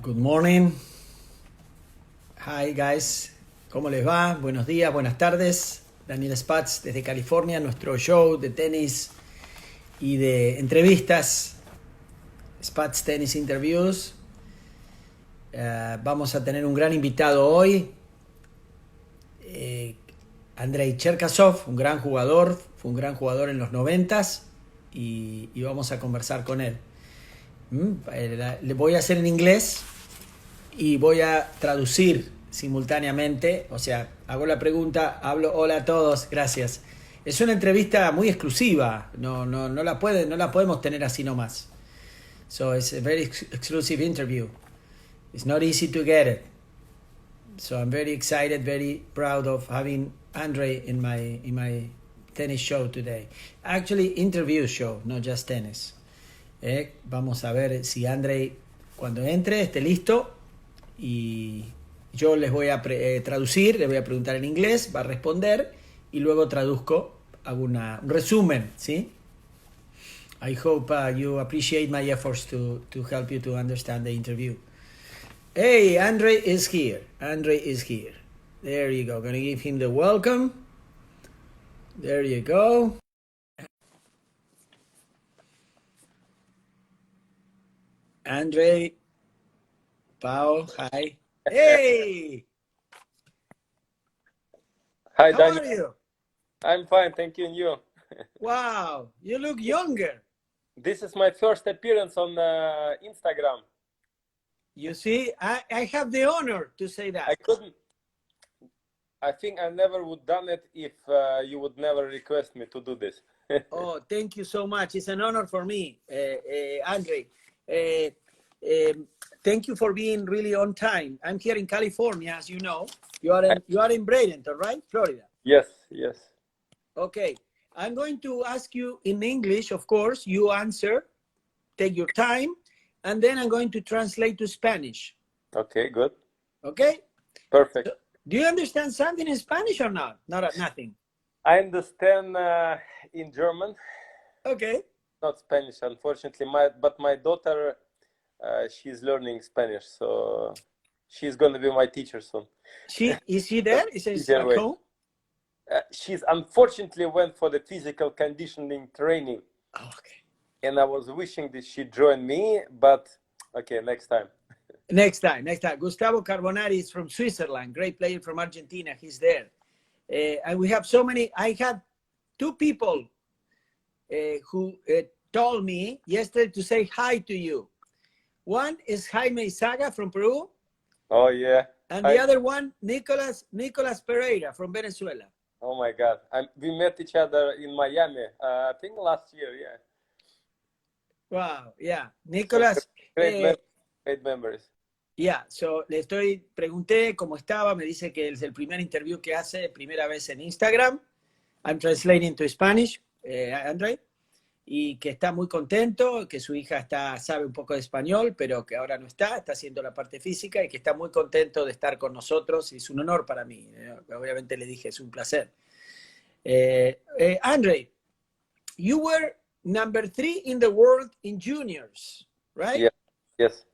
Good morning. Hi guys. ¿Cómo les va? Buenos días, buenas tardes. Daniel Spatz desde California, nuestro show de tenis y de entrevistas. Spatz Tennis Interviews. Vamos a tener un gran invitado hoy. Andrei Cherkasov, un gran jugador. Fue un gran jugador en los 90s y vamos a conversar con él. Le voy a hacer en inglés y voy a traducir simultáneamente, o sea, hago la pregunta, hablo hola a todos, gracias. Es una entrevista muy exclusiva, no la podemos tener así nomás. So it's a very exclusive interview. It's not easy to get it. So I'm very excited, very proud of having Andrei in my tennis show today. Actually, interview show, not just tennis. Vamos a ver si Andrei, cuando entre, esté listo. Y yo les voy a traducir, les voy a preguntar en inglés, va a responder y luego traduzco, hago un resumen, ¿sí? I hope you appreciate my efforts to help you to understand the interview. Hey, Andrei is here. Andrei is here. There you go. Gonna give him the welcome. There you go. Andrei, Pao, hi. Hey! Hi, How Daniel. are you? I'm fine, thank you. And you? Wow, you look younger. This is my first appearance on Instagram. You see, I have the honor to say that. I couldn't. I think I never would done it if you would never request me to do this. Oh, thank you so much. It's an honor for me, Andrei. Thank you for being really on time. I'm here in California, as you know. You are in Bradenton, right? Florida. Yes, yes. Okay. I'm going to ask you in English, of course. You answer. Take your time. And then I'm going to translate to Spanish. Okay, good. Okay? Perfect. So, do you understand something in Spanish or not? Nothing. I understand in German. Okay. Not Spanish, unfortunately. But my daughter, she's learning Spanish, so she's going to be my teacher soon. Is she there? Is she at home? She's unfortunately went for the physical conditioning training. Oh, okay. And I was wishing that she'd join me, but okay, next time. Next time. Gustavo Carbonari is from Switzerland, great player from Argentina. He's there. And we have so many. I had two people who told me yesterday to say hi to you. One is Jaime Saga from Peru. Oh, yeah. And the other one, Nicolas Pereira from Venezuela. Oh, my God. We met each other in Miami, I think last year, yeah. Wow, yeah. Nicolas. Great memories. Yeah, so pregunté cómo estaba, me dice que es el primer interview que hace, primera vez en Instagram. I'm translating to Spanish, Andrei, y que está muy contento, que su hija sabe un poco de español, pero que ahora no está haciendo la parte física y que está muy contento de estar con nosotros y es un honor para mí. Obviamente le dije, es un placer. Andrei, you were number 3 in the world in juniors, right? Yeah. Yes.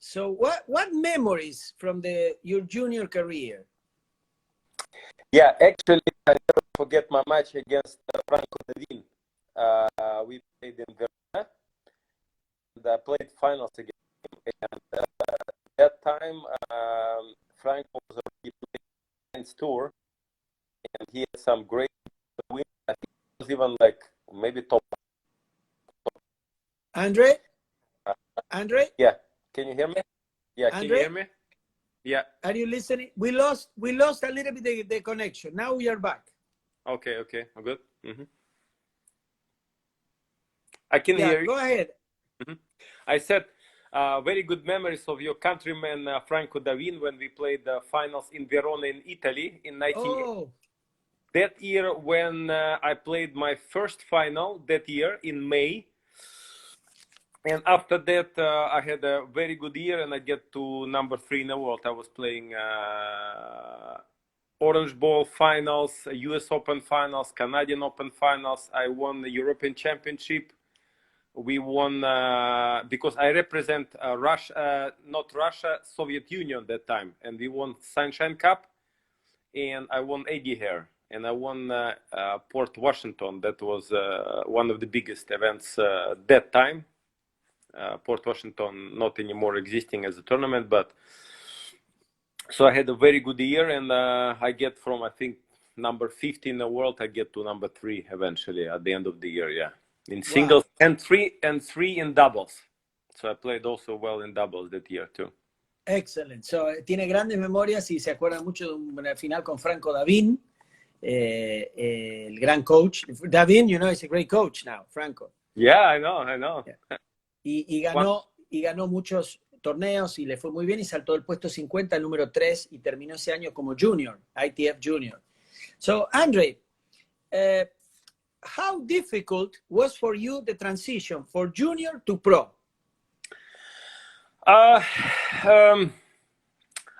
So what memories from your junior career? Yeah, actually, I never forget my match against Franco Davin. We played in Verona, and I played finals against him. And that time, Franco was already playing men's tour, and he had some great wins. I think it was even like maybe top. Andrei? Yeah. Can you hear me? Yeah, Andrei? can you hear me? Yeah. Are you listening? We lost a little bit the connection. Now we are back. Okay, I'm good. I can hear you. Go ahead. I said very good memories of your countryman Franco Davin when we played the finals in Verona in Italy in 1980. Oh. That year when I played my first final that year in May. And after that, I had a very good year and I get to number 3 in the world. I was playing Orange Bowl finals, US Open finals, Canadian Open finals. I won the European Championship. we won because I represent Russia, not Russia, Soviet Union that time, and we won Sunshine Cup, and I won Eddie here, and I won Port Washington. That was one of the biggest events that time. Port Washington not anymore existing as a tournament, but so I had a very good year, and I get from, I think, number 50 in the world, I get to number 3 eventually at the end of the year. Yeah, in singles. Wow. and three in doubles. So I played also well in doubles that year too. Excellent. So tiene grandes memorias y se acuerda mucho de una final con Franco Davín, el gran coach. Davín, you know, is a great coach now, Franco. Yeah, I know. Yeah. Y ganó muchos torneos y le fue muy bien y saltó del puesto 50 al número 3 y terminó ese año como junior, ITF junior. So, Andrei, how difficult was for you the transition for junior to pro? I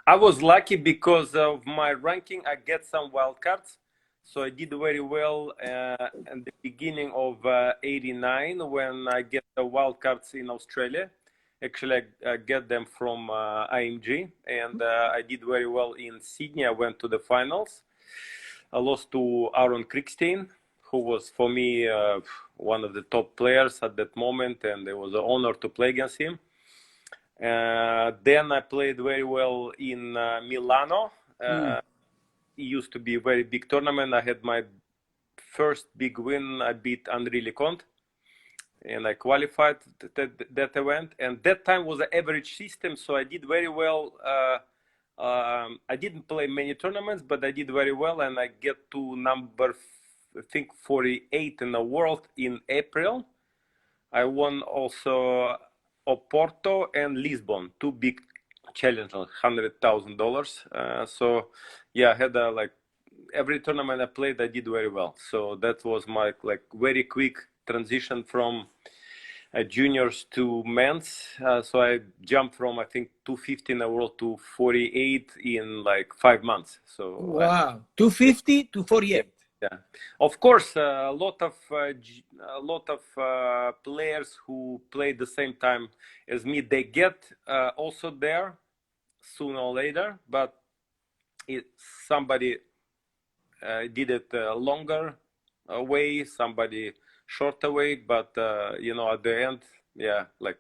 was lucky because of my ranking. I get some wild cards, so I did very well at the beginning of '89 when I get the wild cards in Australia. Actually, I get them from IMG, and I did very well in Sydney. I went to the finals. I lost to Aaron Krickstein, who was for me one of the top players at that moment, and it was an honor to play against him. Then I played very well in Milano. It used to be a very big tournament. I had my first big win. I beat Andrei Cherkasov, and I qualified that event. And that time was an average system, so I did very well. I didn't play many tournaments, but I did very well, and I get to number, I think, 48 in the world in April. I won also Oporto and Lisbon, 2 big challenges, $100,000. So yeah, I had like every tournament I played, I did very well. So that was my very quick transition from juniors to men's. So I jumped from, I think, 250 in the world to 48 in like 5 months. So wow, 250 to 48. Yeah, of course, a lot of players who play the same time as me, they get also there sooner or later. But somebody did it longer way, somebody shorter way. But you know, at the end, yeah, like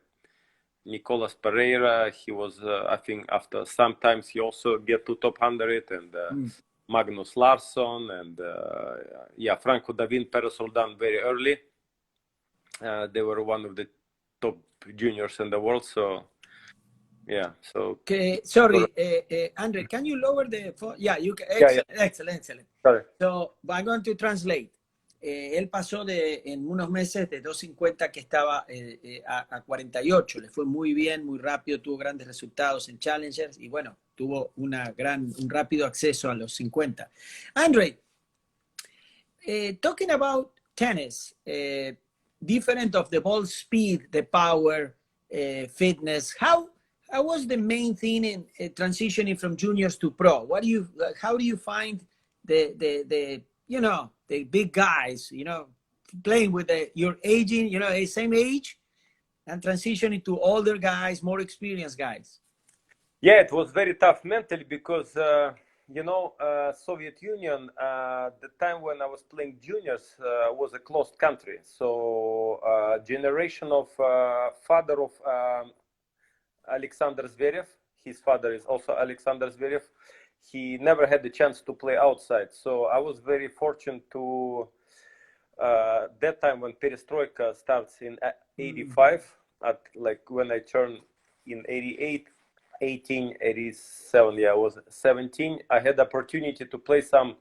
Nicolas Pereira, he was, I think, after sometimes he also get to top 100, and Magnus Larsson, and yeah, Franco Davín, Pere Soldan very early. They were one of the top juniors in the world. So yeah. So okay, sorry, Andrei, can you lower the phone? Yeah, you can. Excellent, yeah. Excellent. Sorry. So I'm going to translate. Él pasó en unos meses de 250 que estaba a 48, le fue muy bien, muy rápido, tuvo grandes resultados en Challengers y bueno, tuvo un rápido acceso a los 50. Andrei, talking about tennis, different of the ball speed, the power, fitness, how was the main thing in transitioning from juniors to pro? How do you find the you know, the big guys, you know, playing with your aging, you know, same age, and transitioning to older guys, more experienced guys? Yeah, it was very tough mentally because, you know, Soviet Union, the time when I was playing juniors was a closed country. So generation of father of Alexander Zverev, his father is also Alexander Zverev, he never had the chance to play outside. So I was very fortunate to, that time when Perestroika starts in 85, at like when I turned in 88, 18, 87, yeah, I was 17. I had the opportunity to play some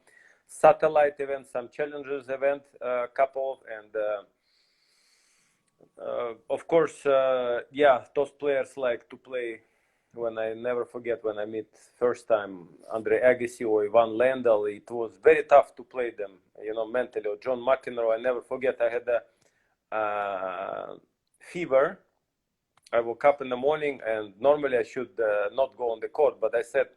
satellite events, some challengers event, couple, and of course, yeah, those players like to play. When I never forget when I meet first time Andre Agassi or Ivan Lendl, it was very tough to play them, you know, mentally. Or John McEnroe, I never forget. I had a fever. I woke up in the morning, and normally I should not go on the court, but I said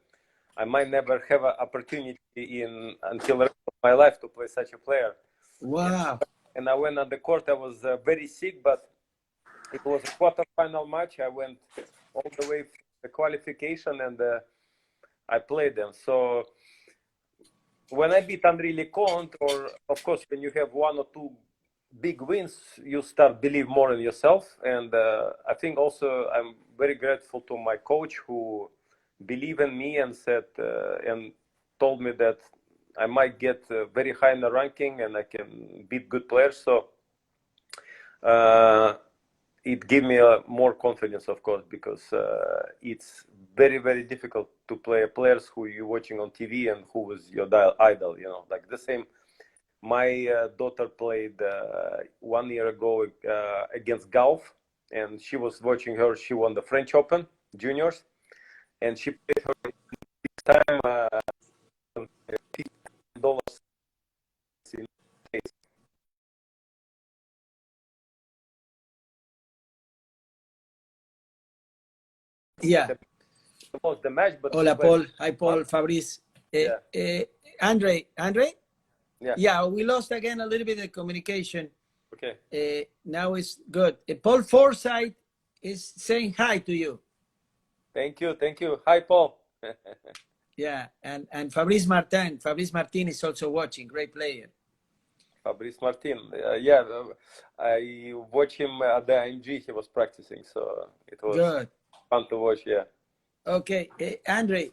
I might never have an opportunity until the rest of my life to play such a player. Wow! And I went on the court. I was very sick, but it was a quarterfinal match. I went all the way to the qualification, and I played them. So when I beat Andrei Lecomte, or of course when you have one or two big wins, you start believe more in yourself. And I think also I'm very grateful to my coach who believed in me and said and told me that I might get very high in the ranking and I can beat good players. So it gave me more confidence, of course, because it's very, very difficult to play players who you're watching on TV and who was your idol, you know, like the same. My daughter played 1 year ago against Golf, and she was watching her. She won the French Open juniors, and she paid her this time $50 in days. Yeah. The match, but Hola, Paul. Hi, Paul. Fabrice. Yeah. Andrei? Yeah. Yeah, we lost again a little bit of communication. Okay. Now it's good. Paul Forsyth is saying hi to you. Thank you. Thank you. Hi, Paul. Yeah, and Fabrice Martin. Fabrice Martin is also watching. Great player. Fabrice Martin. Yeah, I watched him at the IMG. He was practicing, so it was Good. fun to watch. Yeah. Okay, Andrei,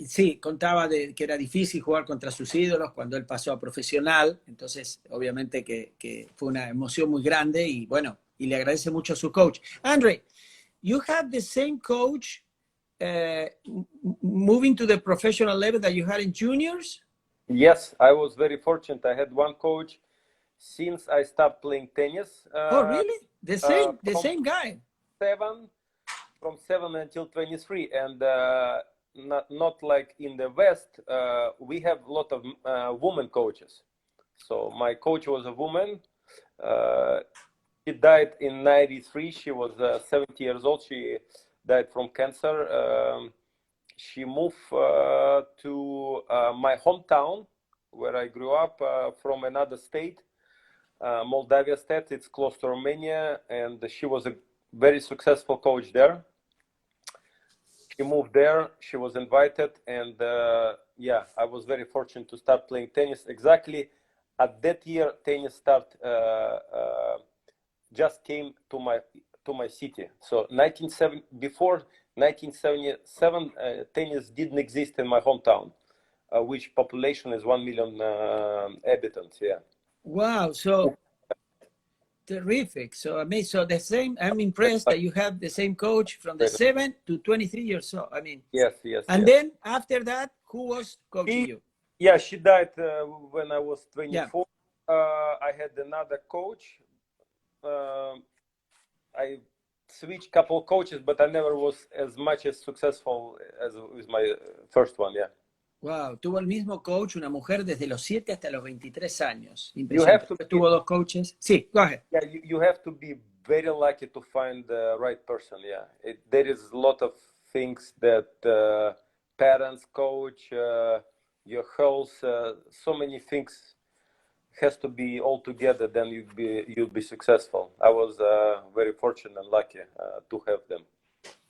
sí, contaba de que era difícil jugar contra sus ídolos cuando él pasó a profesional, entonces obviamente que fue una emoción muy grande y bueno, y le agradece mucho a su coach. Andrei, you have the same coach moving to the professional level that you had in juniors? Yes, I was very fortunate. I had one coach since I stopped playing tennis. Oh, really? The same guy? From 7 until 23, and not like in the West, we have a lot of women coaches. So my coach was a woman. She died in 93. She was 70 years old. She died from cancer. She moved to my hometown where I grew up from another state, Moldavia state. It's close to Romania, and she was a very successful coach there. She moved there. She was invited, and yeah, I was very fortunate to start playing tennis. Exactly at that year, tennis just came to my city. So before 1977, tennis didn't exist in my hometown, which population is 1 million inhabitants. Yeah. Wow. So terrific. So amazing. So the same, I'm impressed that you have the same coach from the 7 to 23 years old. I mean, yes. And then after that, who was coaching you? Yeah, she died when I was 24. Yeah. I had another coach. I switched couple coaches, but I never was as much as successful as with my first one. Yeah. Wow, tuvo el mismo coach, una mujer desde los 7 hasta los 23 años. You have to tuvo dos coaches. Sí, go ahead. Yeah, you have to be very lucky to find the right person. Yeah, there is a lot of things that parents, coach, your health, so many things has to be all together. Then you'll be successful. I was very fortunate and lucky to have them.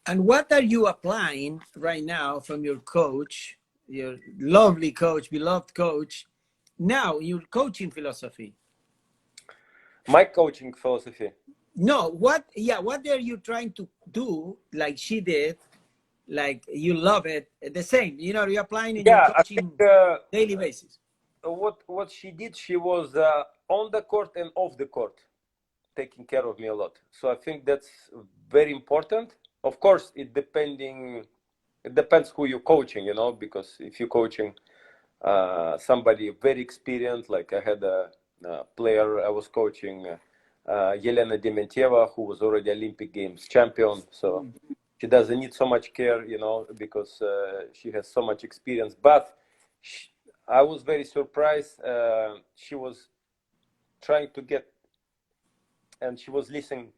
And what are you applying right now from your coach, your lovely coach, beloved coach, now your coaching philosophy? My coaching philosophy? No, what are you trying to do like she did, like you love it, the same, you're applying in your coaching daily basis? What she did, she was on the court and off the court, taking care of me a lot. So I think that's very important. Of course, it depends who you're coaching, because if you're coaching somebody very experienced, like I had a player I was coaching, Yelena Dementieva, who was already Olympic Games champion. So she doesn't need so much care, because she has so much experience. But I was very surprised. She was trying to get, and she was listening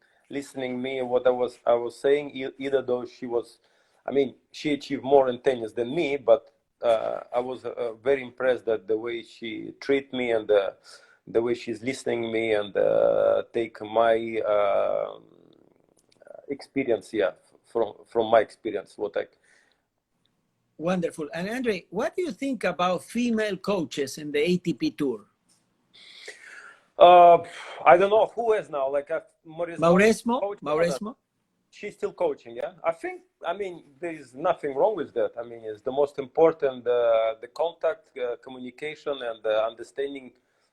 me what I was saying. Either though she achieved more in tennis than me, but I was very impressed at the way she treated me and the way she's listening me and take my experience, from my experience, what I. Wonderful. And Andrei, what do you think about female coaches in the ATP Tour? I don't know who is now. Like Mauresmo? She's still coaching, yeah. I mean, there is nothing wrong with that. I mean, it's the most important, the contact, communication, and understanding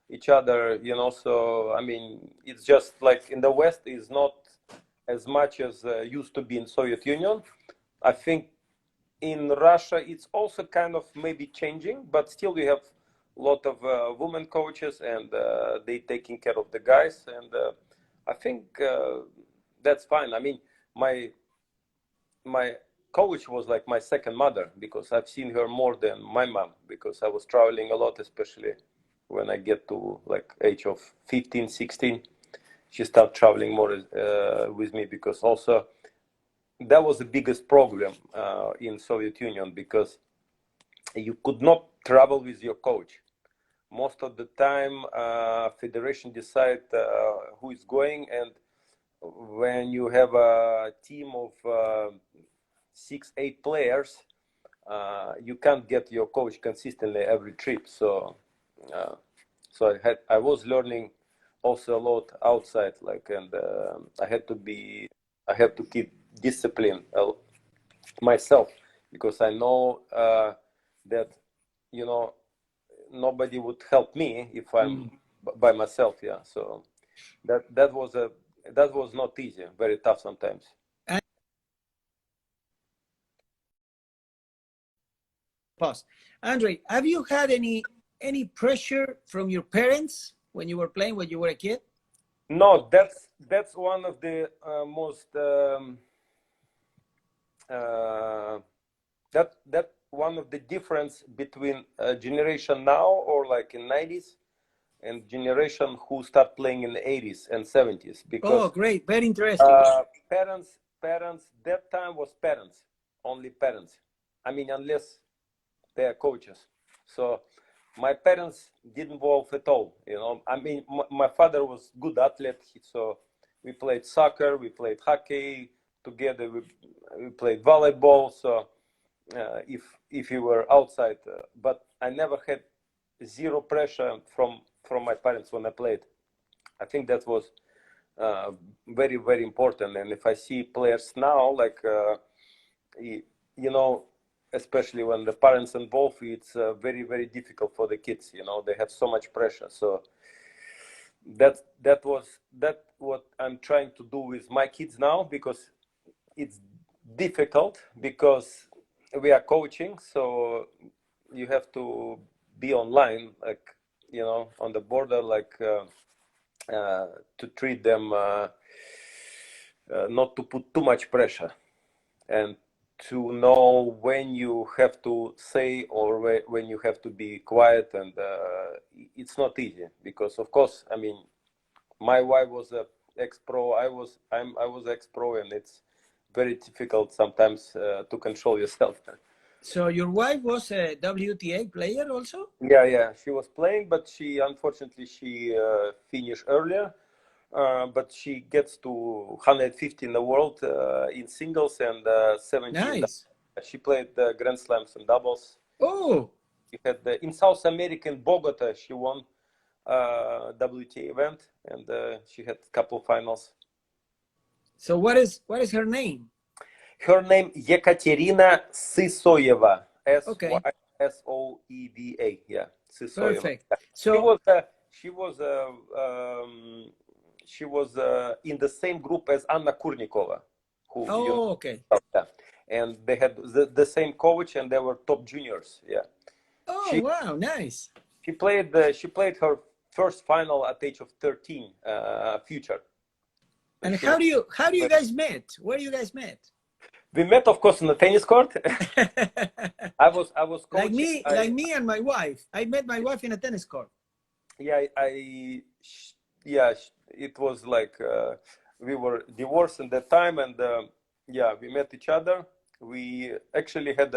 each other. So I mean, it's just like in the West is not as much as used to be in Soviet Union. I think in Russia it's also kind of maybe changing, but still we have a lot of women coaches, and they taking care of the guys, and I think that's fine. I mean, my coach was like my second mother, because I've seen her more than my mom, because I was traveling a lot, especially when I get to like age of 15, 16. She started traveling more with me, because also that was the biggest problem in Soviet Union, because you could not travel with your coach. Most of the time, federation decide who is going, and when you have a team of 6-8 players, you can't get your coach consistently every trip. So I was learning also a lot outside, like, and I have to keep discipline myself, because I know that nobody would help me if I'm by myself. Yeah, so that was not easy, very tough sometimes. Pause. Andrei, have you had any pressure from your parents when you were playing, when you were a kid? No, that's one of the most that one of the difference between generation now, or like in 90s, and generation who start playing in the 80s and 70s, because great, very interesting. Parents that time was only parents. I mean, unless they are coaches. So my parents didn't involve at all. I mean, my father was good athlete, so we played soccer, we played hockey together, we played volleyball. So if you were outside, but I never had zero pressure from my parents when I played. I think that was very, very important. And if I see players now, like especially when the parents involved, it's very, very difficult for the kids. They have so much pressure. So that what I'm trying to do with my kids now, because it's difficult, because we are coaching, so you have to be online, like on the border, like to treat them, not to put too much pressure, and to know when you have to say, or when you have to be quiet. And it's not easy, because of course, I mean, my wife was a ex-pro, I was ex-pro, and it's very difficult sometimes to control yourself. So your wife was a WTA player also? Yeah, she was playing, but unfortunately she finished earlier. But she gets to 150 in the world in singles, and 70. Nice. She played Grand Slams and doubles. Oh. She had in South America, in Bogota, she won WTA event, and she had a couple finals. So what is her name? Her name Yekaterina Sysoeva. Okay. Sysoeva. Yeah, Sysoeva. Perfect. So she was in the same group as Anna Kurnikova, who okay. And they had the same coach, and they were top juniors. Yeah. Oh, wow, nice. She played her first final at the age of 13, future. And how do you guys met? Where you guys met? We met, of course, on the tennis court. I was coaching. Like me and my wife. I met my wife in a tennis court. Yeah, it was like we were divorced at that time, and we met each other. We actually had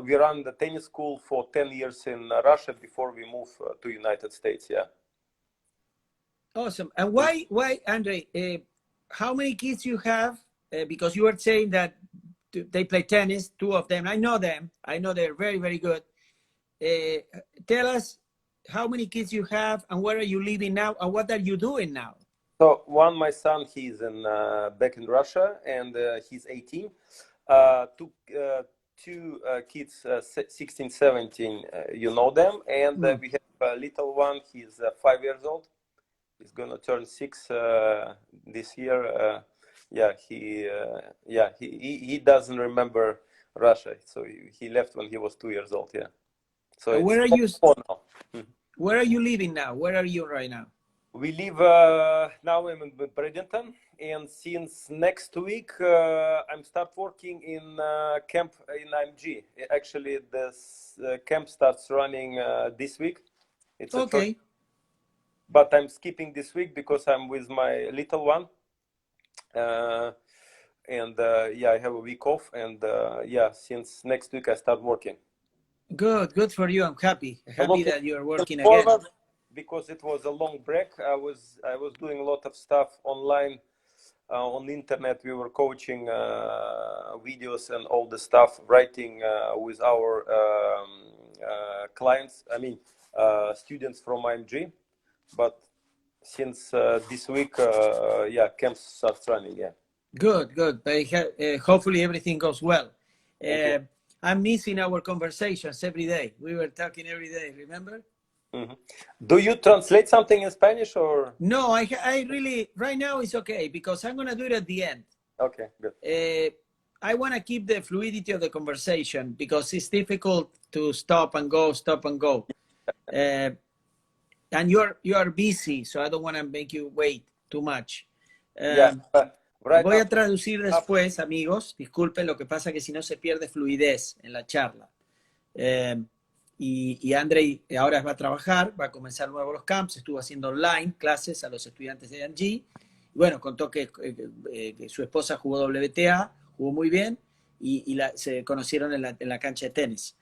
we ran the tennis school for 10 years in Russia before we moved to United States. Yeah. Awesome. And why, Andre? How many kids you have? Because you were saying that they play tennis, two of them. I know them. I know they're very, very good. Tell us how many kids you have, and where are you living now, and what are you doing now? So my son, he's back in Russia, and he's 18. Two kids, 16, 17, you know them, and we have a little one. He's 5 years old. He's gonna turn 6 this year. He doesn't remember Russia, so he left when he was 2 years old. Yeah. So where are you now? Where are you living now? Where are you right now? We live now in Bradenton, and since next week I'm start working in camp in IMG. Actually, this camp starts running this week. It's okay. But I'm skipping this week because I'm with my little one, and I have a week off, and since next week I start working. Good for you. I'm happy that you're working again. Because it was a long break. I was doing a lot of stuff online on the internet. We were coaching videos and all the stuff, writing with our clients. I mean, students from IMG. But since this week, camp starts running. Yeah. Good. But hopefully everything goes well. I'm missing our conversations every day. We were talking every day. Remember? Mm-hmm. Do you translate something in Spanish or? No, I really, right now it's okay because I'm going to do it at the end. Okay, good. I want to keep the fluidity of the conversation because it's difficult to stop and go. And you are busy, so I don't want to make you wait too much. Voy a traducir después, amigos. Disculpen, lo que pasa que si no se pierde fluidez en la charla. Y Andrei ahora va a trabajar, va a comenzar nuevos los camps, estuvo haciendo online clases a los estudiantes de AMG. Y bueno, contó que su esposa jugó WTA, jugó muy bien, y se conocieron en la cancha de tenis.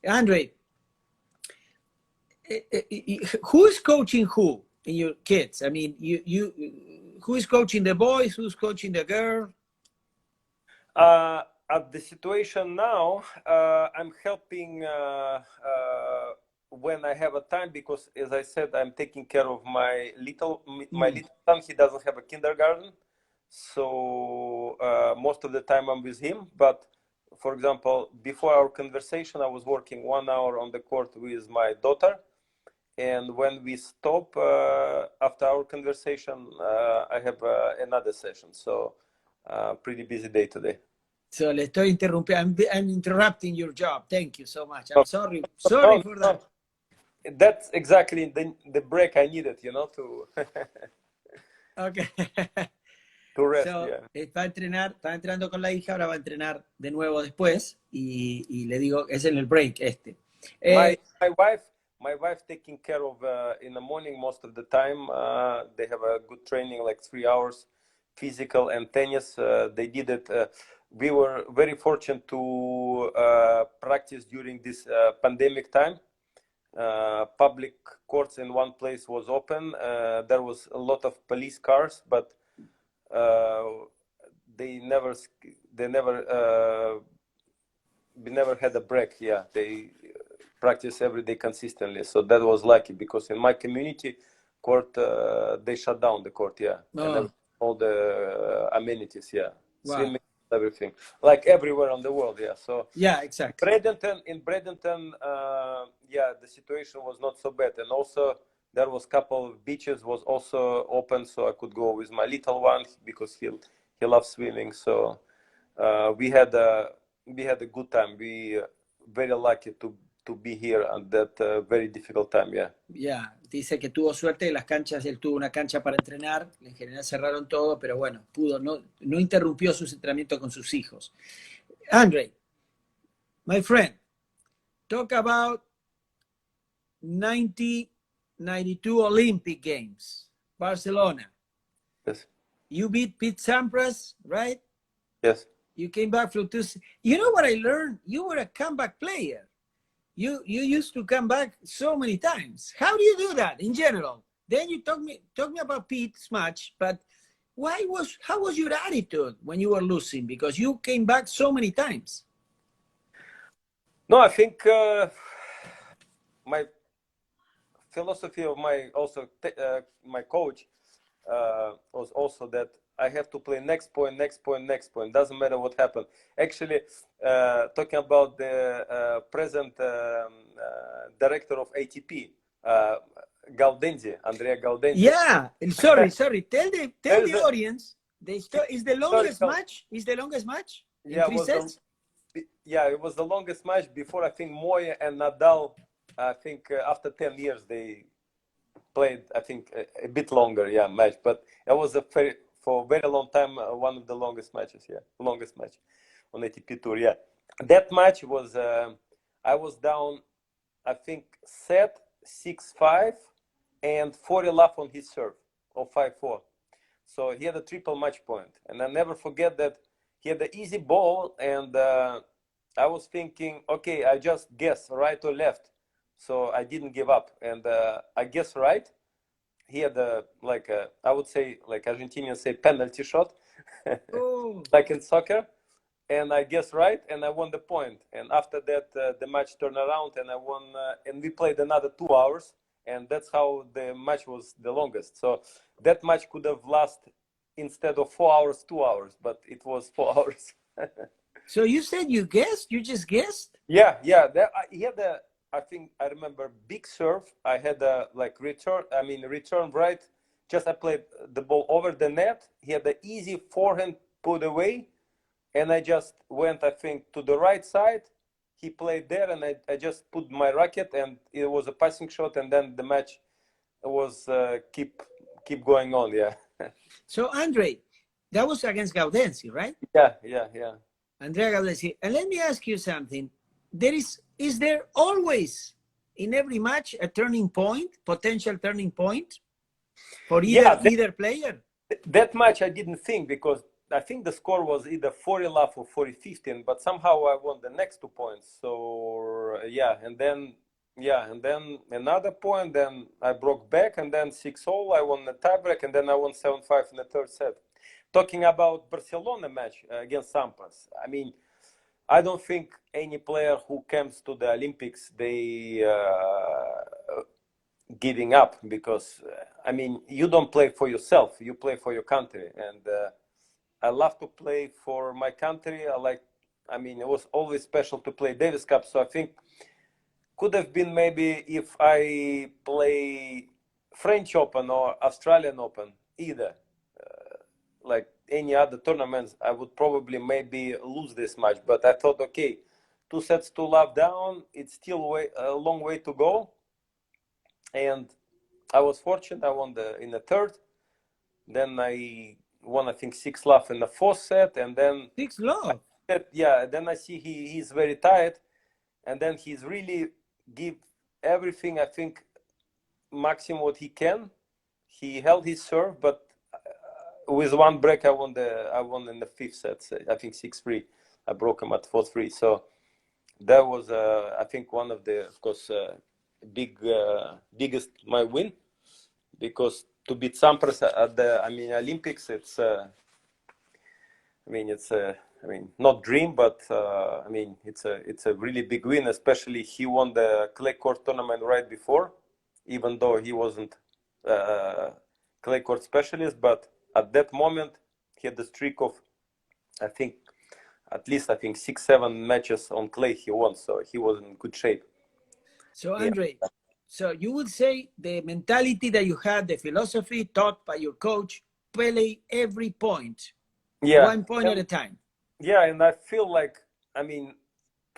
Andrei, who is coaching who in your kids? I mean, who is coaching the boys? Who's coaching the girl? At the situation now, I'm helping when I have a time because, as I said, I'm taking care of my little son. He doesn't have a kindergarten, so most of the time I'm with him. But for example, before our conversation, I was working 1 hour on the court with my daughter, and when we stop after our conversation, I have another session. So pretty busy day today. So le estoy interrumpiendo. I'm interrupting your job. Thank you so much. I'm sorry for that. That's exactly the break I needed, to okay. To rest. So, estaba entrenando con la hija, ahora va a entrenar de nuevo después y le digo, es en el break este. My wife taking care of in the morning most of the time. They have a good training, like 3 hours, physical and tennis. They did it. We were very fortunate to practice during this pandemic time. Public courts in one place was open. There was a lot of police cars, but we never had a break. Yeah, they practice every day consistently. So that was lucky because in my community court, they shut down the court. Yeah, and all the amenities. Yeah, wow. Swimming, everything, like everywhere on the world. Yeah, so yeah, exactly. In Bradenton, the situation was not so bad, and also there was couple of beaches was also open, so I could go with my little one because he loves swimming. So we had a good time. We very lucky to be here at that very difficult time. Yeah, dice que tuvo suerte de las canchas. Él tuvo una cancha para entrenar. En general cerraron todo, pero bueno, pudo, no interrumpió sus entrenamientos con sus hijos. Andrei, my friend, talk about 1992 Olympic Games, Barcelona. Yes. You beat Pete Sampras, right? Yes. You came back from two. You know what I learned? You were a comeback player. You used to come back so many times. How do you do that in general? Then you talk me about Pete's match, but how was your attitude when you were losing? Because you came back so many times. No, I think my philosophy of my coach was also that I have to play next point. Doesn't matter what happened. Actually, talking about the present director of ATP, Andrea Gaudenzi. Yeah, sorry. Tell the audience. Is the longest match? Is the longest match in 3 sets? It was the longest match before, I think, Moya and Nadal. I think after 10 years they played, I think, a bit longer, match. But it was for a very long time one of the longest matches, longest match on ATP Tour, That match was, I was down, I think, set 6-5 and 40 love on his serve, or 5-4. So he had a triple match point. And I never forget that he had the easy ball, and I was thinking, okay, I just guess right or left. So I didn't give up, and I guess right. He had I would say, like Argentinians say, penalty shot, like in soccer. And I guess right, and I won the point. And after that, the match turned around, and I won. And we played another 2 hours, and that's how the match was the longest. So that match could have lasted, instead of 4 hours, 2 hours, but it was 4 hours. So you said you guessed? You just guessed? Yeah. He had I think I remember big serve. I had a return right. Just I played the ball over the net. He had the easy forehand put away, and I just went, I think, to the right side. He played there, and I just put my racket, and it was a passing shot, and then the match was keep going on. Yeah. So Andrei, that was against Gaudenzi, right? Yeah. Andrea Gaudenzi. And let me ask you something. Is there always in every match a turning point, potential turning point for either player? That match I didn't think, because I think the score was either 40 love or 40-15, but somehow I won the next 2 points. So and then another point, then I broke back, and then 6-all, I won the tiebreak, and then I won 7-5 in the third set. Talking about Barcelona match against Sampras, I mean, I don't think any player who comes to the Olympics, they giving up, because I mean, you don't play for yourself, you play for your country, and I love to play for my country. It was always special to play Davis Cup, so I think could have been maybe if I play French Open or Australian Open, either like any other tournaments, I would probably maybe lose this match. But I thought, okay, 2 sets to love down, it's still a long way to go. And I was fortunate, I won in the third. Then I won, I think, 6 love in the fourth set, and then 6 love. Then I see he's very tired, and then he's really give everything, I think, maximum what he can. He held his serve, but with one break, I won in the fifth set. I think 6-3. I broke him at 4-3. So that was, I think, one of the, of course, biggest my win, because to beat Sampras at the Olympics, it's not dream, but it's a really big win. Especially he won the clay court tournament right before, even though he wasn't clay court specialist, but at that moment he had the streak of, I think, at least 6-7 matches on clay he won, so he was in good shape. So Andrei, so you would say the mentality that you had, the philosophy taught by your coach, play every point, 1 point at a time. Yeah, and I feel like, to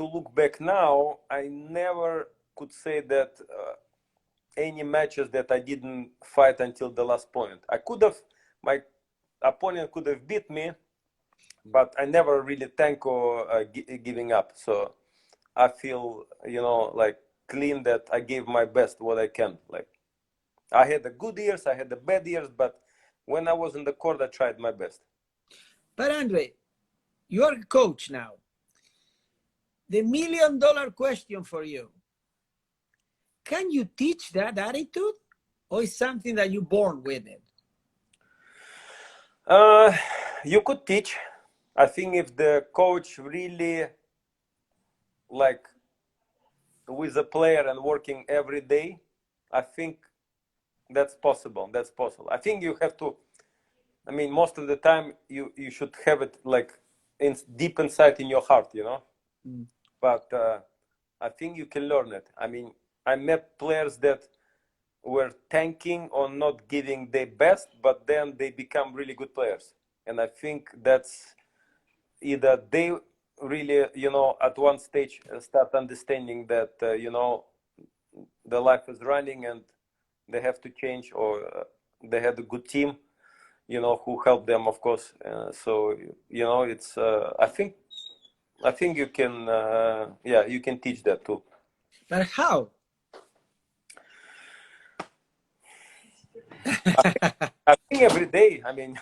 look back now, I never could say that any matches that I didn't fight until the last point. My opponent could have beat me, but I never really tank or giving up. So I feel, like clean that I gave my best what I can. Like, I had the good years, I had the bad years, but when I was in the court, I tried my best. But Andrei, you're a coach now. The $1 million question for you: can you teach that attitude? or is something that you're born with it? You could teach. I think if the coach really like with a player and working every day, I think that's possible. That's possible. I think you have to. I mean, most of the time you should have it like deep inside in your heart, you know. Mm. But I think you can learn it. I mean, I met players that were tanking on not giving their best, but then they become really good players. And I think that's either they really, you know, at one stage start understanding that, you know, the life is running and they have to change, or they had a good team, you know, who helped them, of course. So, you know, it's, I think you can, yeah, you can teach that too. But how? I think every day, I mean,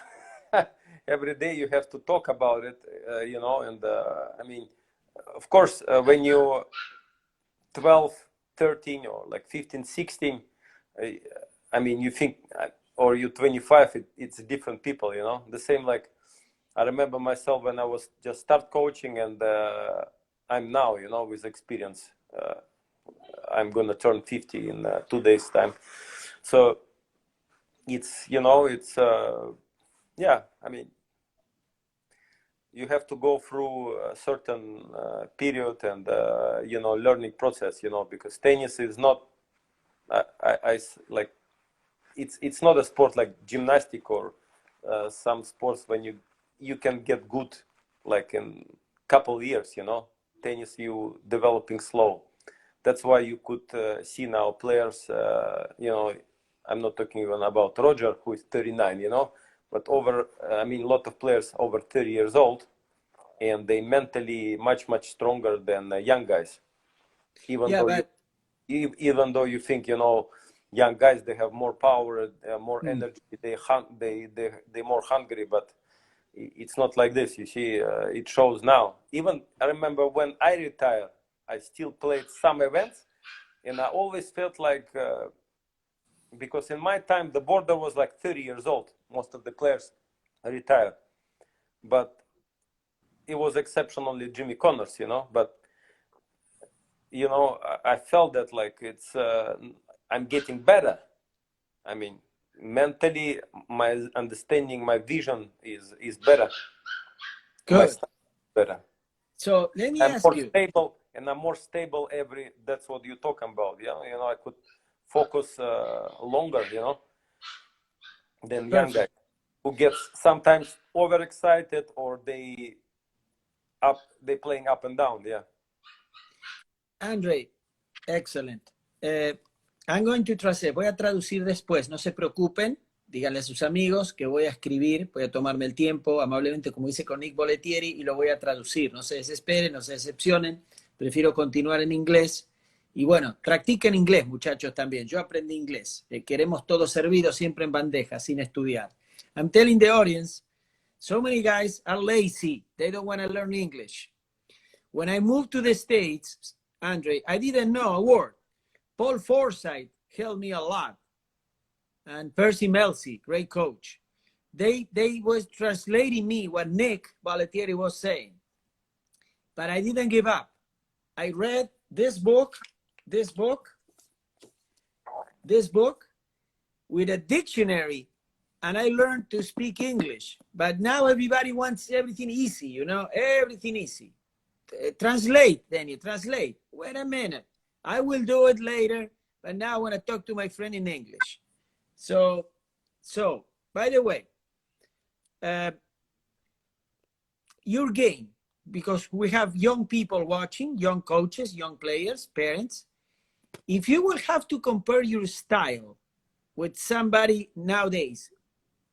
every day you have to talk about it, you know, and I mean, of course, when you're 12, 13, or like 15, 16, I mean, you think, or you're 25, it's different people, you know, the same like, I remember myself when I was just start coaching, and I'm now, you know, with experience, I'm going to turn 50 in 2 days time. So it's, you know, it's, yeah, I mean, you have to go through a certain period and, you know, learning process, you know, because tennis is not, like, it's not a sport like gymnastic or some sports when you can get good like in couple years, you know. Tennis, you developing slow. That's why you could see now players, you know, I'm not talking even about Roger, who is 39, you know, but over, I mean, a lot of players over 30 years old, and they mentally much, much stronger than young guys. Even Yeah, though you, but even though you think, you know, young guys, they have more power, more mm, energy, they more hungry, but it's not like this. You see, it shows now. Even I remember when I retired, I still played some events, and I always felt like, because in my time the border was like 30 years old. Most of the players retired, but it was exceptionally Jimmy Connors, you know. But you know, I felt that like it's, I'm getting better. I mean, mentally, my understanding, my vision is better. My good. style is better. So let me I'm ask more you. stable, and I'm more stable every. That's what you're talking about. Yeah, you know, I could focus longer, you know, than young guys Perfect. who gets sometimes overexcited, or they playing up and down. Yeah. Andrei, excellent. I'm going to translate. Voy a traducir después, no se preocupen. Díganle a sus amigos que voy a escribir, voy a tomarme el tiempo amablemente, como dice con Nick Bollettieri, y lo voy a traducir. No se desesperen, no se decepcionen. Prefiero continuar en inglés. Y bueno, practiquen inglés, muchachos, también. Yo aprendí inglés. Queremos todo servido siempre en bandeja, sin estudiar. I'm telling the audience, so many guys are lazy. They don't want to learn English. When I moved to the States, Andre, I didn't know a word. Paul Forsyth helped me a lot. And Percy Melzi, great coach. They was translating me what Nick Bollettieri was saying. But I didn't give up. I read this book with a dictionary, and I learned to speak English. But now everybody wants everything easy, you know, everything easy. Translate, Daniel, translate. Wait a minute. I will do it later, but now I want to talk to my friend in English. So, by the way, your game, because we have young people watching, young coaches, young players, parents. If you will have to compare your style with somebody nowadays,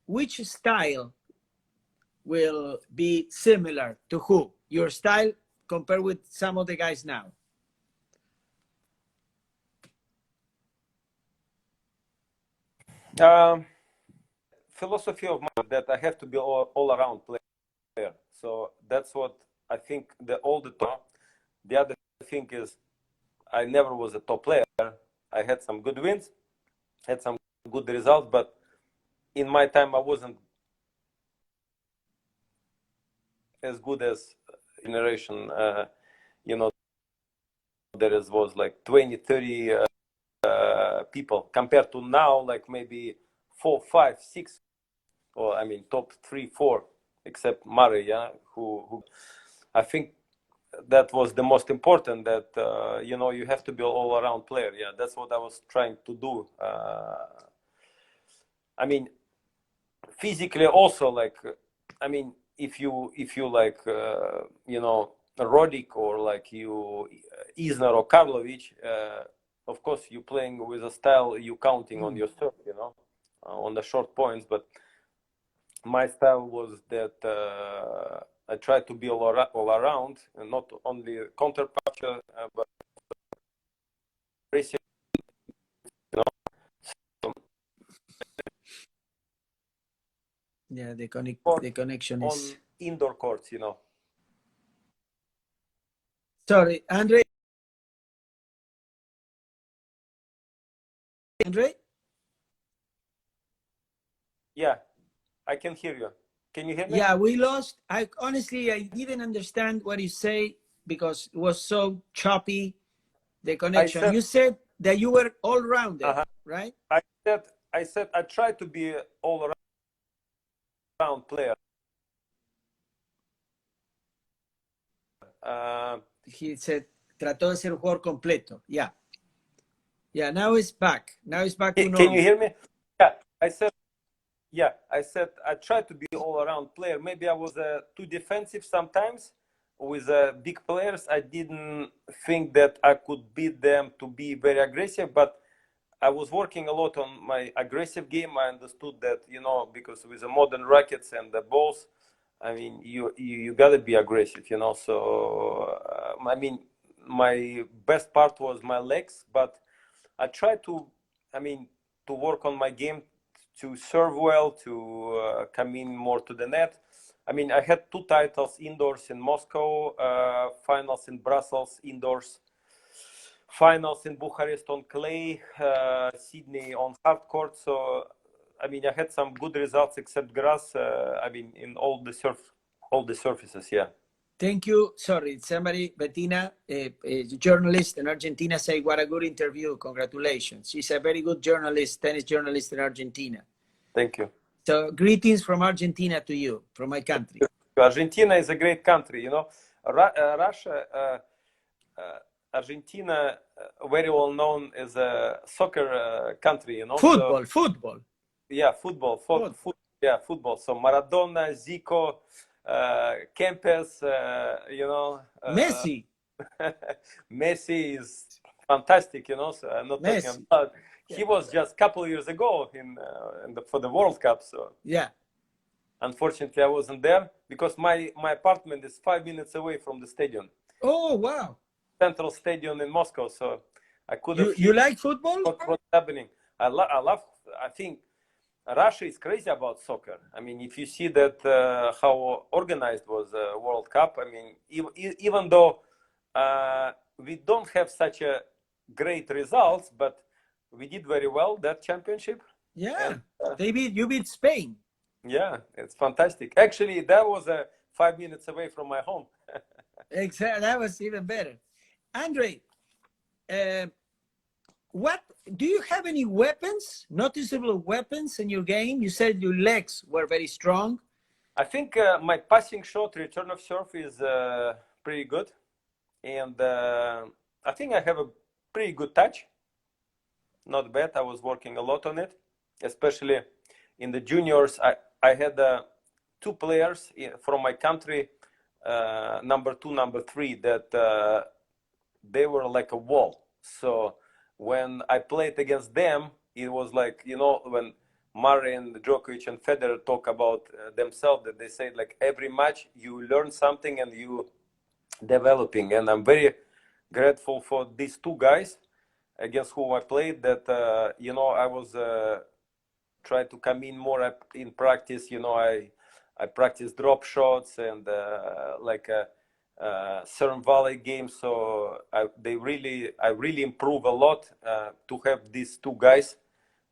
which style will be similar to who? Your style compared with some of the guys now? Philosophy of mine that I have to be all around player. So that's what I think. All the time. The other thing is, I never was a top player. I had some good wins, had some good results, but in my time I wasn't as good as generation. You know, there was like 20, 30 people compared to now, like maybe 4, 5, 6, or I mean top 3, 4, except Murray, yeah, who I think that was the most important, that you know, you have to be an all-around player. Yeah, that's what I was trying to do. I mean, physically also, like, I mean, if you like you know, Rodic or like you Isner or Karlovic, of course you playing with a style, you counting on your serve, you know, on the short points. But my style was that I tried to be all around, and not only counter puncher, but racing, you know. So, Yeah, the connection on is. indoor courts, you know. Sorry, Andrei. Andrei? Yeah, I can hear you. Can you hear me? Yeah, we lost. I honestly, I didn't understand what you say because it was so choppy, the connection. You said that you were all rounded, right? I said I tried to be all around player. He said trató de ser un jugador completo. Yeah. Yeah, now it's back. Now it's back to normal. Can you hear me? Yeah, I said I tried to be all around player. Maybe I was too defensive sometimes with big players. I didn't think that I could beat them to be very aggressive, but I was working a lot on my aggressive game. I understood that, you know, because with the modern rackets and the balls, I mean, you gotta be aggressive, you know. So I mean, my best part was my legs, but I tried to, I mean, to work on my game, to serve well, to come in more to the net. I mean, I had 2 titles indoors in Moscow, finals in Brussels indoors, finals in Bucharest on clay, Sydney on hard court. So, I mean, I had some good results except grass. I mean, in all the surfaces, yeah. Thank you. Sorry, somebody, Bettina, a journalist in Argentina, say, what a good interview. Congratulations. She's a very good journalist, tennis journalist in Argentina. Thank you. So greetings from Argentina to you, from my country. Argentina is a great country, you know. Russia, Argentina, very well known as a soccer country, you know. Football. Yeah, football. Yeah, football. So Maradona, Zico, Kempes, you know. Messi. Messi is fantastic, you know. So I'm not talking about. He was just a couple of years ago for the World Cup. So yeah. Unfortunately, I wasn't there because my apartment is 5 minutes away from the stadium. Oh, wow. Central Stadium in Moscow. So I could have. You like football? What's happening? I love. I think Russia is crazy about soccer. I mean, if you see that how organized was the World Cup. I mean, even though we don't have such a great results, but we did very well that championship. Yeah, and, you beat Spain. Yeah, it's fantastic. Actually, that was 5 minutes away from my home. Exactly, that was even better. Andrei, what do you have any weapons, noticeable weapons in your game? You said your legs were very strong. I think my passing shot, return of serve is pretty good, and I think I have a pretty good touch. Not bad. I was working a lot on it, especially in the juniors. I had 2 players from my country, number 2, number 3, that they were like a wall. So when I played against them, it was like, you know, when Murray and Djokovic and Federer talk about themselves, that they say like every match you learn something and you developing. And I'm very grateful for these 2 guys against whom I played, that you know, I was try to come in more in practice. You know, I practice drop shots and like a serve volley game. So I really improve a lot to have these 2 guys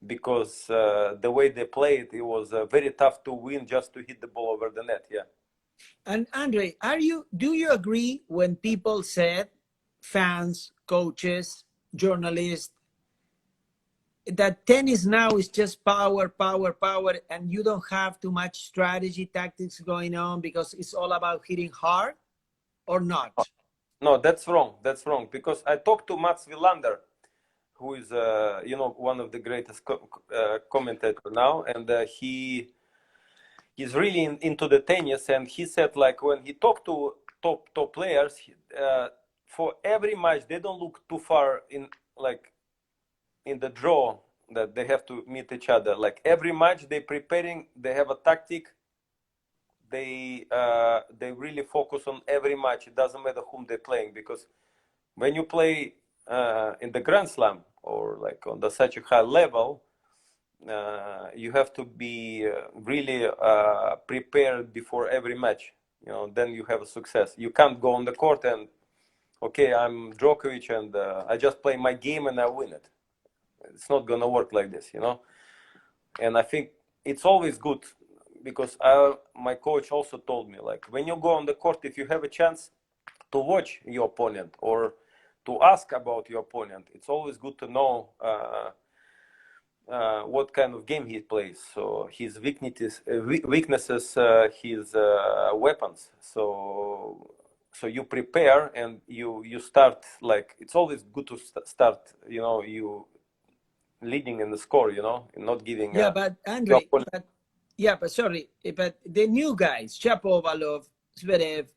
because the way they played, it was very tough to win just to hit the ball over the net. Yeah. And Andrei, do you agree when people said, fans, coaches, journalists, that tennis now is just power, power, power, and you don't have too much strategy, tactics going on because it's all about hitting hard, or not? No, that's wrong. That's wrong. Because I talked to Mats Wilander, who is, one of the greatest commentator now, and he's really into the tennis, and he said, like, when he talked to top players, for every match they don't look too far in the draw that they have to meet each other. Like every match they preparing, they have a tactic. They really focus on every match. It doesn't matter whom they're playing, because when you play in the Grand Slam or like on such a high level, you have to be really prepared before every match. Then you have a success. You can't go on the court and, okay, I'm Djokovic and I just play my game and I win it. It's not gonna work like this, And I think it's always good, because my coach also told me, like, when you go on the court, if you have a chance to watch your opponent or to ask about your opponent, it's always good to know what kind of game he plays. So his weaknesses, his weapons. So you prepare and you start, like, it's always good to start, you leading in the score, and not giving. Yeah, but Andrei, sorry, but the new guys, Shapovalov, Zverev,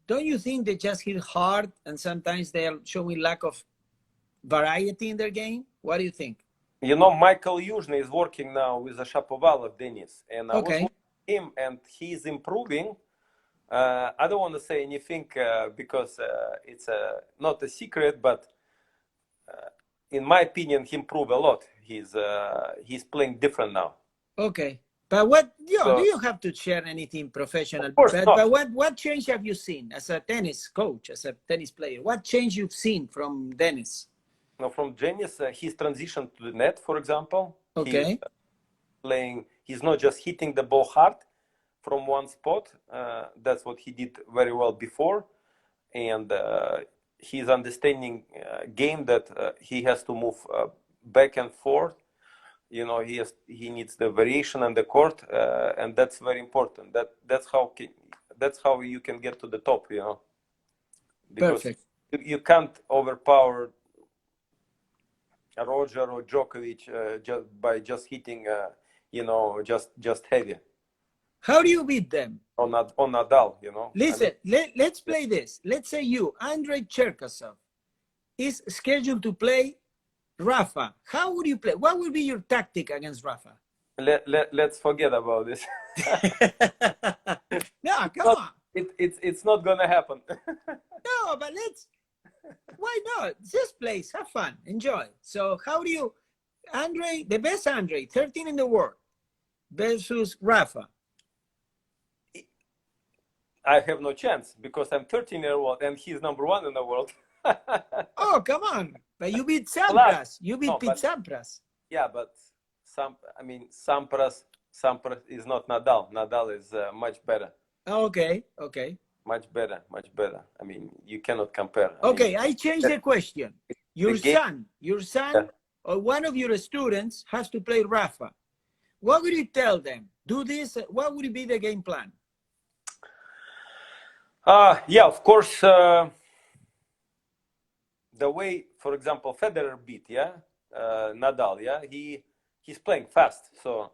don't you think they just hit hard and sometimes they are showing lack of variety in their game? What do you think? Michael Yuzhny is working now with the Shapovalov, Denis, and I was watching him, and he's improving. I don't want to say anything because it's not a secret, but in my opinion, he improved a lot. He's playing different now. Okay, but what do you have to share anything professional? Of course not. But what change have you seen as a tennis coach, as a tennis player? What change you've seen from Denis? No, from Denis, he's transitioned to the net, for example. Okay. He's not just hitting the ball hard from one spot. That's what he did very well before, and he's understanding game that he has to move back and forth. He needs the variation on the court, and that's very important. That's how you can get to the top. Because Perfect. You can't overpower Roger or Djokovic just by hitting, just heavy. How do you beat them? On Nadal, Listen, let's play this. Let's say Andrei Cherkasov, is scheduled to play Rafa. How would you play? What would be your tactic against Rafa? Let's forget about this. No, come on. It's not gonna happen. No, but why not? Just play, have fun, enjoy. So how do you, Andrei, the best Andrei, 13 in the world, versus Rafa? I have no chance because I'm 13-year-old and he's number one in the world. Oh, come on. But you beat Sampras. You beat Pete Sampras. Yeah, but Sampras is not Nadal. Nadal is much better. Okay. Much better. You cannot compare. I changed the question. Your son, or one of your students has to play Rafa. What would you tell them? Do this. What would be the game plan? Of course. The way, for example, Federer beat, Nadal, he's playing fast, so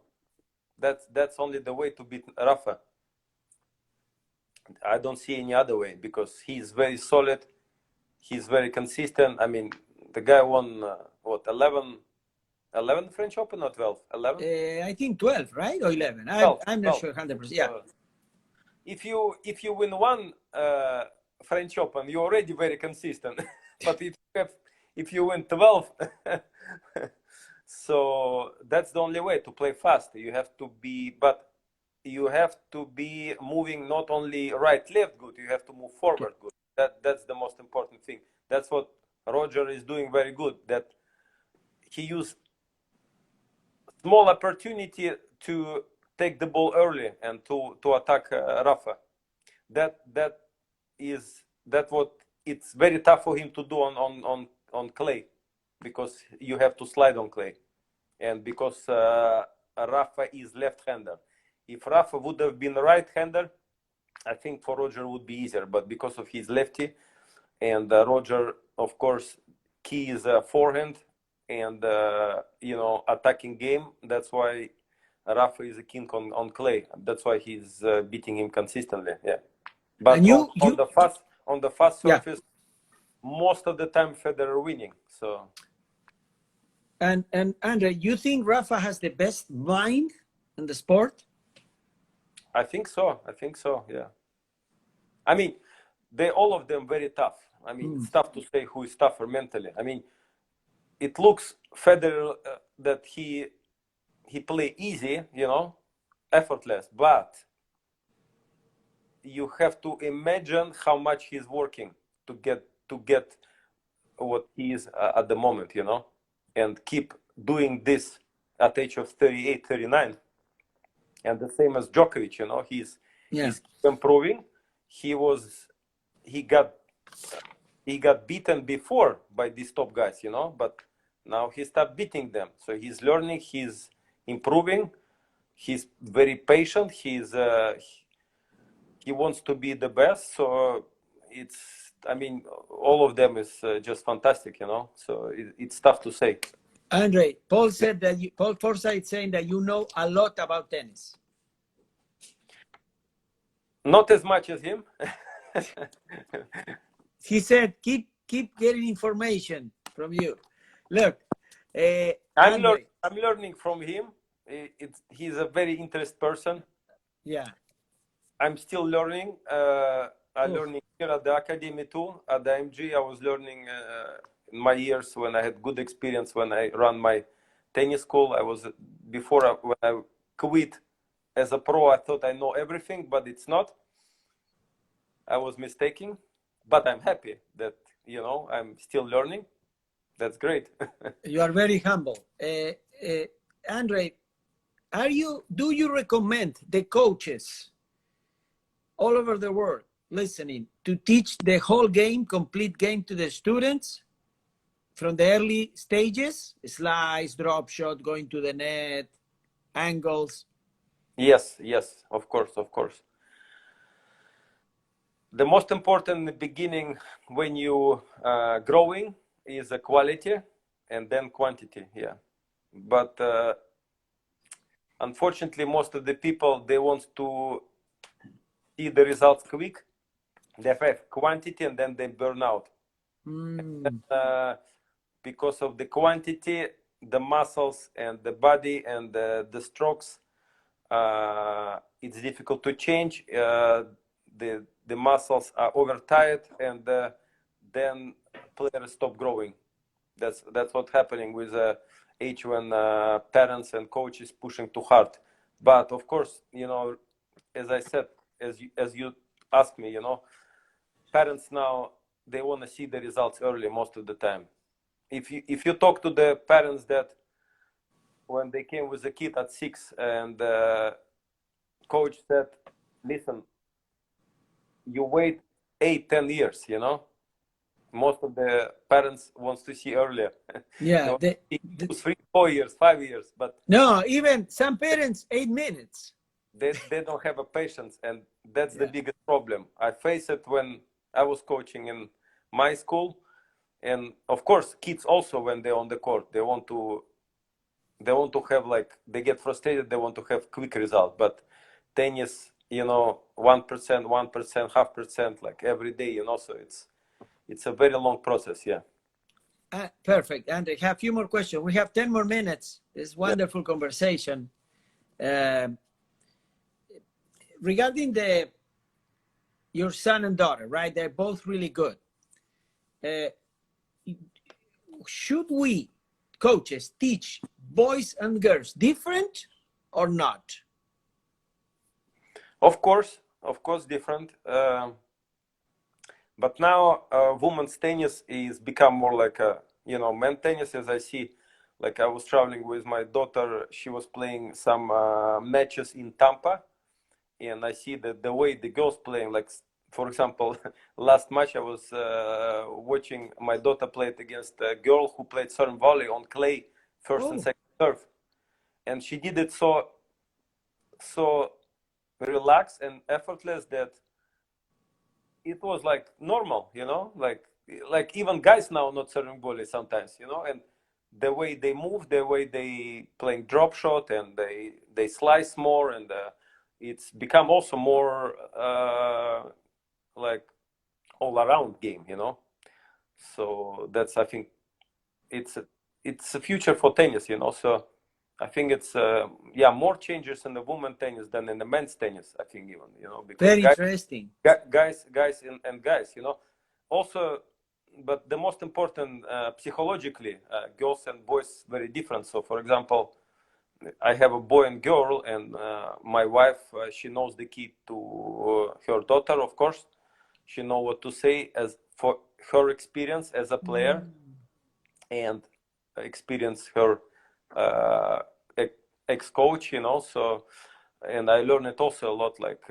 that's only the way to beat Rafa. I don't see any other way because he's very solid, he's very consistent. The guy won 11 French Open or 12? 11? I think 12, right? Or 11? 12, I'm not sure 100%. Yeah. If you win one French Open, you're already very consistent. But if you win 12, so that's the only way to play fast. You have to be moving not only right, left good. You have to move forward good. That's the most important thing. That's what Roger is doing very good. That he used small opportunity to take the ball early and to attack Rafa. That what it's very tough for him to do on clay, because you have to slide on clay, and because Rafa is left-hander. If Rafa would have been right-hander, I think for Roger would be easier, but because of his lefty, and Roger, of course, key is forehand and attacking game. That's why Rafa is a king on clay. That's why he's beating him consistently. Yeah, but on the fast surface, most of the time Federer winning. So. And Andrei, you think Rafa has the best mind in the sport? I think so. Yeah. I mean, all of them very tough. I mean, it's tough to say who is tougher mentally. I mean, it looks Federer that he play easy, effortless, but you have to imagine how much he's working to get what he is at the moment, and keep doing this at age of 38, 39. And the same as Djokovic, he's improving. He got beaten before by these top guys, but now he stopped beating them. So he's learning, he's improving, he's very patient, he wants to be the best. So all of them is just fantastic, so it's tough to say. Andrei, Paul said that Paul Forsyth saying that you know a lot about tennis. Not as much as him. He said, keep getting information from you. Look, I'm learning from him. He's a very interesting person. Yeah. I'm still learning. I'm learning here at the academy too. At the MG, I was learning in my years when I had good experience when I ran my tennis school. When I quit as a pro, I thought I know everything, but it's not. I was mistaken, but I'm happy that I'm still learning. That's great. You are very humble. Andrei, do you recommend the coaches all over the world listening to teach the whole game, complete game to the students from the early stages, slice, drop shot, going to the net, angles? Yes, of course. The most important in the beginning when you growing is the quality and then quantity. Yeah, but unfortunately, most of the people, they want to see the results quick. They have quantity and then they burn out. Because of the quantity, the muscles and the body and the strokes, it's difficult to change. The muscles are overtired, and then players stop growing. That's what's happening with age when parents and coaches pushing too hard. But of course, as I said, as you asked me, parents now, they want to see the results early most of the time. If you talk to the parents that when they came with a kid at 6 and coach said, listen, you wait 8-10 years, most of the parents wants to see earlier. Yeah, 3-4 years, 5 years, but no, even some parents 8 minutes. They don't have a patience, and that's the biggest problem. I faced it when I was coaching in my school, and of course, kids also, when they're on the court, they want to have, like, they get frustrated, they want to have quick result. But tennis, 1%, 0.5%, like every day, so it's a very long process. Yeah. Perfect, Andrei. Have a few more questions. We have 10 more minutes. This wonderful conversation. Regarding your son and daughter, right? They're both really good. Should we, coaches, teach boys and girls different or not? Of course, different. But now women's tennis is become more like a, men's tennis, as I see Like I was traveling with my daughter. She was playing some matches in Tampa, and I see that the way the girls playing, like for example, last match I was watching my daughter play against a girl who played serve volley on clay, first and second serve, and she did it so relaxed and effortless that it was like normal, you know, like even guys now not serving volley sometimes, you know, and the way they move, the way they playing drop shot, and they slice more, and it's become also more like all around game, you know. So that's, I think it's a future for tennis, you know. So I think it's more changes in the women tennis than in the men's tennis, I think, even, you know, because very interesting. guys and guys, you know, also, but the most important, psychologically, girls and boys very different. So for example, I have a boy and girl, and my wife, she knows the key to her daughter, of course. She know what to say as for her experience as a player, and experience her ex-coach, you know. So, and I learned it also a lot. Like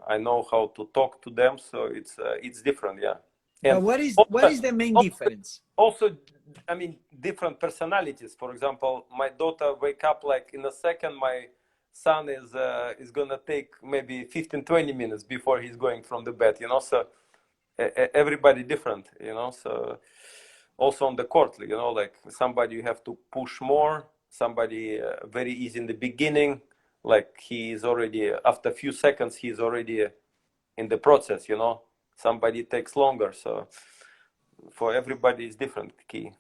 I know how to talk to them, so it's different, yeah. And And what is the main difference? Also, I mean, different personalities. For example, my daughter wake up like in a second. My son is gonna take maybe 15-20 minutes before he's going from the bed, you know. So everybody different, you know. So also on the court, you know, like somebody you have to push more, somebody very easy in the beginning, like he is already after a few seconds he's already in the process, you know. Somebody takes longer. So for everybody is different key.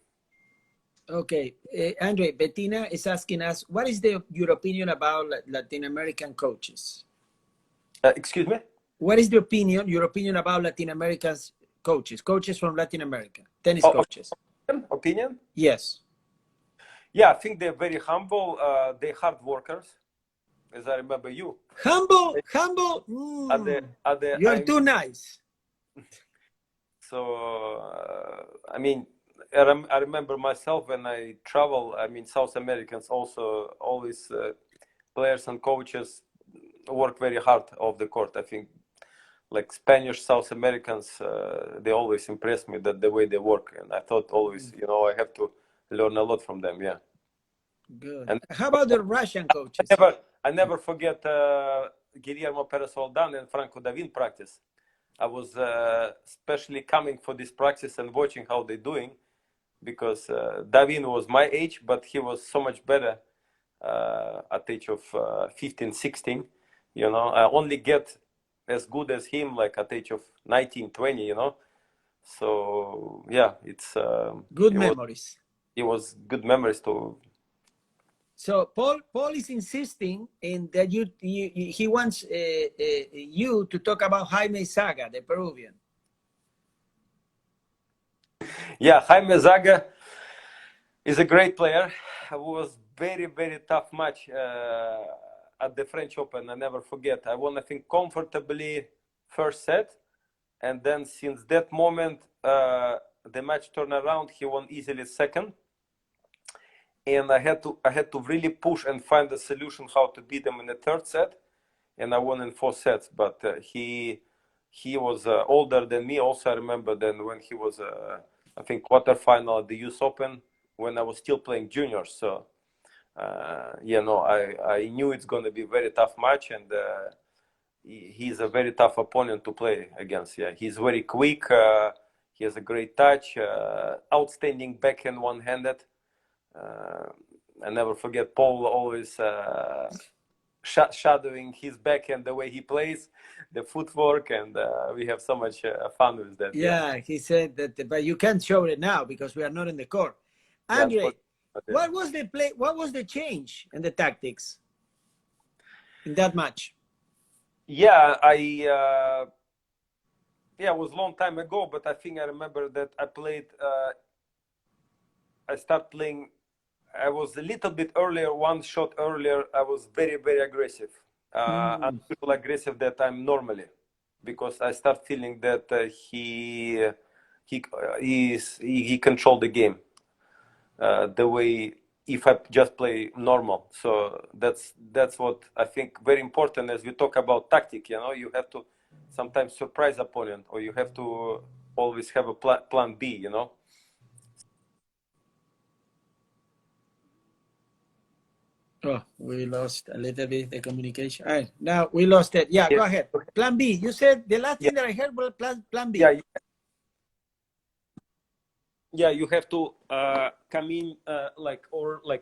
Okay, Andrei, Bettina is asking us, what is your opinion about Latin American coaches? Excuse me? What is your opinion about Latin American coaches from Latin America, tennis coaches? Opinion? Yes. Yeah, I think they're very humble. They're hard workers, as I remember you. Humble. You're too nice. So, I mean, I remember myself when I travel, I mean, South Americans also always, players and coaches work very hard off the court. I think like Spanish South Americans, they always impress me that the way they work. And I thought always, you know, I have to learn a lot from them. Yeah. Good. And how about the Russian coaches? I never forget Guillermo Perez Roldan and Franco Davin practice. I was especially coming for this practice and watching how they're doing, because Davin was my age, but he was so much better at the age of 15, 16. You know, I only get as good as him like at the age of 19, 20, you know. So yeah, it's good memories. It was good memories to. So Paul is insisting in that he wants you to talk about Jaime Zaga, the Peruvian. Yeah, Jaime Zaga is a great player. It was very, very tough match at the French Open. I never forget. I won, I think, comfortably first set, and then since that moment, the match turned around. He won easily second. And I had to really push and find a solution how to beat him in the third set, and I won in 4 sets. But he was older than me. Also, I remember then when he was I think quarterfinal at the US Open when I was still playing juniors. So you know, I knew it's going to be a very tough match, and he's a very tough opponent to play against. Yeah, he's very quick. He has a great touch, outstanding backhand one-handed. I never forget Paul always shadowing his backhand, the way he plays, the footwork, and we have so much fun with that. Yeah, he said that, but you can't show it now because we are not in the court. Andrei, what was the play? What was the change in the tactics in that match? Yeah, it was a long time ago, but I think I remember that I played. I started playing. I was a little bit earlier, one shot earlier. I was very, very aggressive. I'm so aggressive that I'm normally, because I start feeling that he controlled the game. The way if I just play normal. So that's what I think very important as we talk about tactic. You know, you have to sometimes surprise opponent, or you have to always have a plan B. You know. Oh, we lost a little bit the communication. All right, now we lost it. Yeah, Yeah. go ahead. Plan B. You said the last Yeah. thing that I heard was plan B. Yeah. Yeah, you have to come in like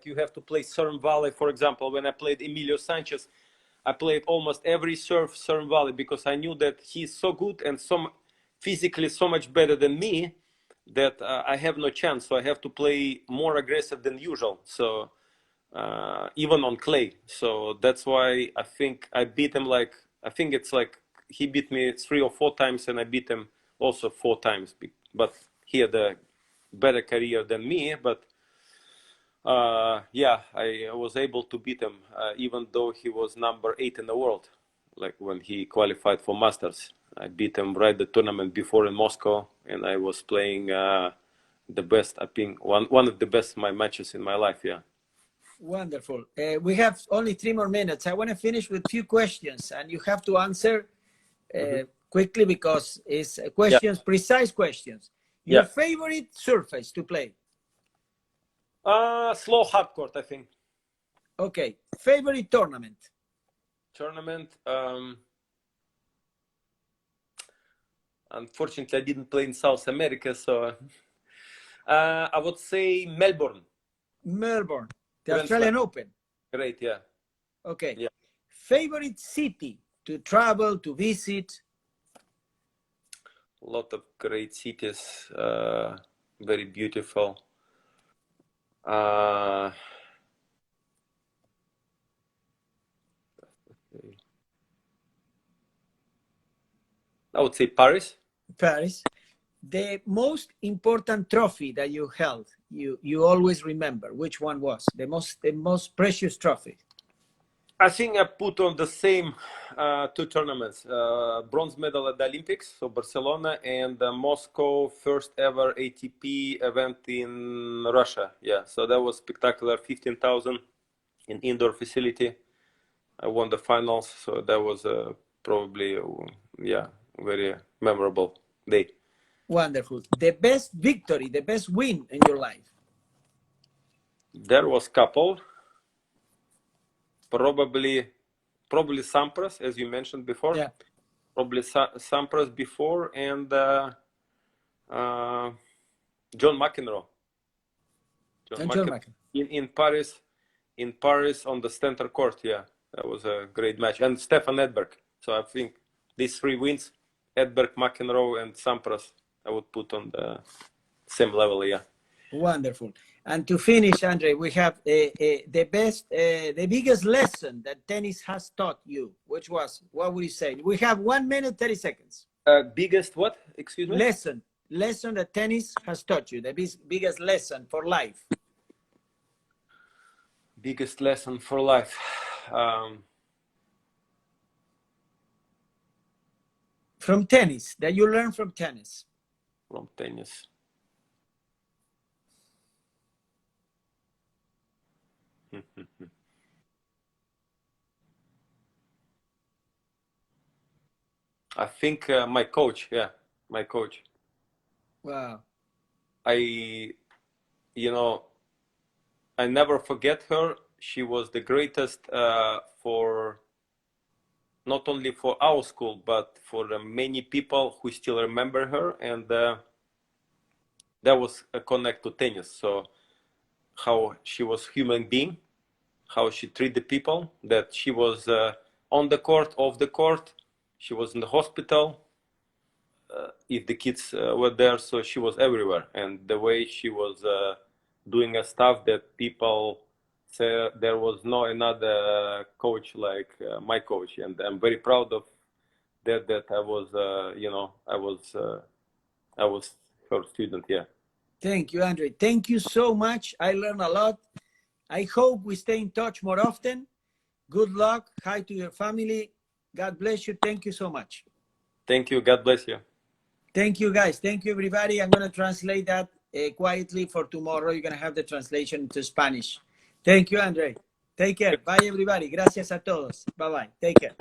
you have to play certain volley. For example, when I played Emilio Sanchez, I played almost every certain volley because I knew that he's so good and physically so much better than me that I have no chance. So I have to play more aggressive than usual. So even on clay. So that's why I think I beat him. Like I think it's like he beat me 3 or 4 times, and I beat him also 4 times. But he had a better career than me. But yeah, I was able to beat him, even though he was number 8 in the world. Like when he qualified for Masters, I beat him right the tournament before in Moscow, and I was playing the best. I think one of the best my matches in my life. Yeah. Wonderful. We have only 3 more minutes. I want to finish with a few questions, and you have to answer quickly because it's questions, Yeah. precise questions. Your Yeah. favorite surface to play? Slow hard court, I think. Okay. Favorite tournament? Tournament. Unfortunately, I didn't play in South America, so I would say Melbourne. Melbourne. The Grand Australian Slam. Open. Great, yeah. Okay. Yeah. Favorite city to travel, to visit? A lot of great cities, very beautiful. I would say Paris. Paris. The most important trophy that you held, you always remember, which one was the most precious trophy? I think I put on the same 2 tournaments, bronze medal at the Olympics, so Barcelona, and Moscow first ever ATP event in Russia. Yeah, so that was spectacular, 15,000 in indoor facility. I won the finals, so that was probably, yeah, very memorable day. Wonderful. The best victory, the best win in your life? There was couple, probably Sampras, as you mentioned before. Yeah. Probably Sampras before, and John McEnroe. John McEnroe. In Paris on the center court. Yeah, that was a great match. And Stefan Edberg. So I think these 3 wins, Edberg, McEnroe, and Sampras, I would put on the same level. Yeah. Wonderful. And to finish, Andrei, we have the biggest lesson that tennis has taught you. Which was, what would you say? We have 1 minute, 30 seconds. Biggest what? Excuse me? Lesson that tennis has taught you. The biggest lesson for life. Biggest lesson for life. From tennis, that you learn from tennis. From tennis. I think my coach. Yeah, my coach. Wow. I never forget her. She was the greatest for not only for our school, but for many people who still remember her. And that was a connect to tennis. So how she was human being, how she treated people, that she was on the court, off the court. She was in the hospital. If the kids were there, so she was everywhere. And the way she was doing a stuff that people say there was no another coach like my coach, and I'm very proud of that. That I was, I was her student. Yeah. Thank you, Andrei. Thank you so much. I learned a lot. I hope we stay in touch more often. Good luck. Hi to your family. God bless you. Thank you so much. Thank you. God bless you. Thank you, guys. Thank you, everybody. I'm going to translate that quietly for tomorrow. You're going to have the translation into Spanish. Thank you, Andrei. Take care. Bye, everybody. Gracias a todos. Bye bye. Take care.